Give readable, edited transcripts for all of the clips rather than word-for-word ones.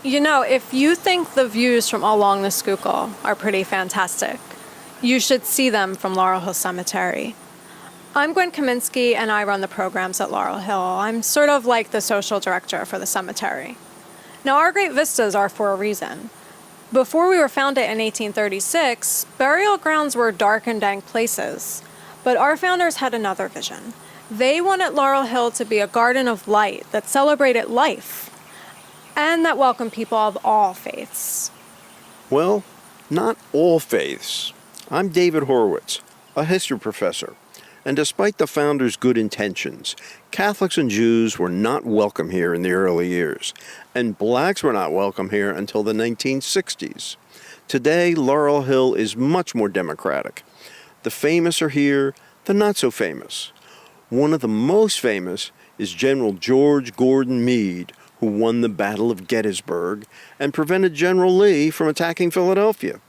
You know, if you think the views from along the Schuylkill are pretty fantastic, you should see them from Laurel Hill Cemetery. I'm Gwen Kaminski, and I run the programs at Laurel Hill. I'm sort of like the social director for the cemetery. Now, our great vistas are for a reason. Before we were founded in 1836, burial grounds were dark and dank places. But our founders had another vision. They wanted Laurel Hill to be a garden of light that celebrated life and that welcomed people of all faiths. Well, not all faiths. I'm David Horwitz, a history professor. And despite the founders' good intentions, Catholics and Jews were not welcome here in the early years, and blacks were not welcome here until the 1960s. Today, Laurel Hill is much more democratic. The famous are here, the not so famous. One of the most famous is General George Gordon Meade, who won the Battle of Gettysburg and prevented General Lee from attacking Philadelphia.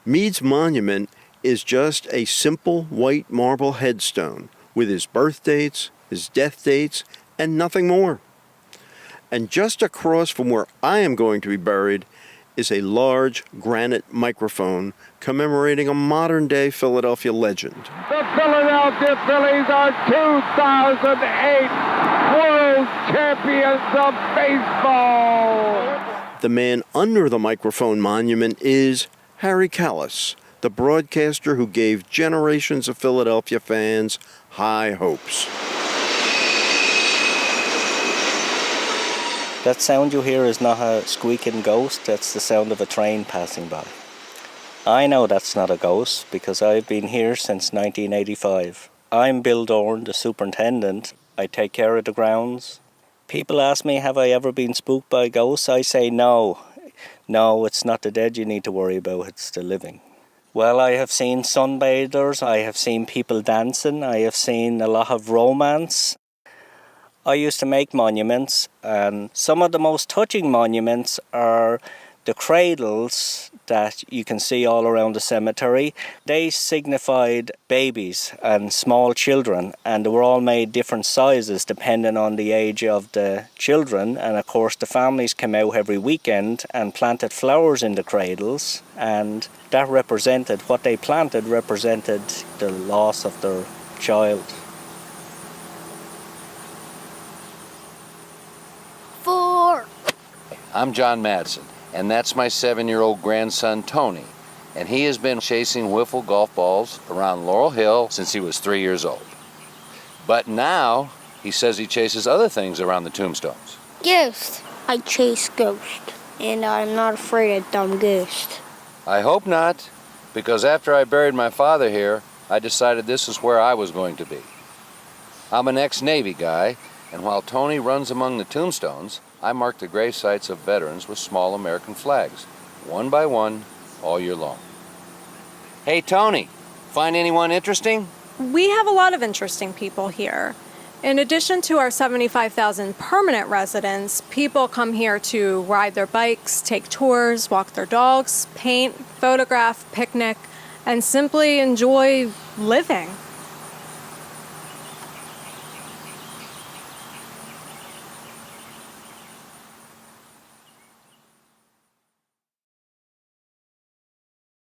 Meade's monument is just a simple white marble headstone with his birth dates, his death dates, and nothing more. And just across from where I am going to be buried is a large granite microphone commemorating a modern-day Philadelphia legend. The Philadelphia Phillies are 2008 World Champions of Baseball. The man under the microphone monument is Harry Callis, the broadcaster who gave generations of Philadelphia fans high hopes. That sound you hear is not a squeaking ghost, that's the sound of a train passing by. I know that's not a ghost because I've been here since 1985. I'm Bill Doran, the superintendent. I take care of the grounds. People ask me, have I ever been spooked by ghosts? I say no. No, it's not the dead you need to worry about, it's the living. Well, I have seen sunbathers, I have seen people dancing, I have seen a lot of romance. I used to make monuments, and some of the most touching monuments are the cradles that you can see all around the cemetery. They signified babies and small children, and they were all made different sizes depending on the age of the children. And of course the families came out every weekend and planted flowers in the cradles, and that represented, what they planted represented the loss of their child. 4. I'm John Madsen, and that's my 7-year-old grandson, Tony. And he has been chasing wiffle golf balls around Laurel Hill since he was 3 years old. But now, he says he chases other things around the tombstones. Ghost. I chase ghost, and I'm not afraid of dumb ghost. I hope not, because after I buried my father here, I decided this is where I was going to be. I'm an ex-Navy guy, and while Tony runs among the tombstones, I mark the gravesites of veterans with small American flags, one by one, all year long. Hey, Tony, find anyone interesting? We have a lot of interesting people here. In addition to our 75,000 permanent residents, people come here to ride their bikes, take tours, walk their dogs, paint, photograph, picnic, and simply enjoy living.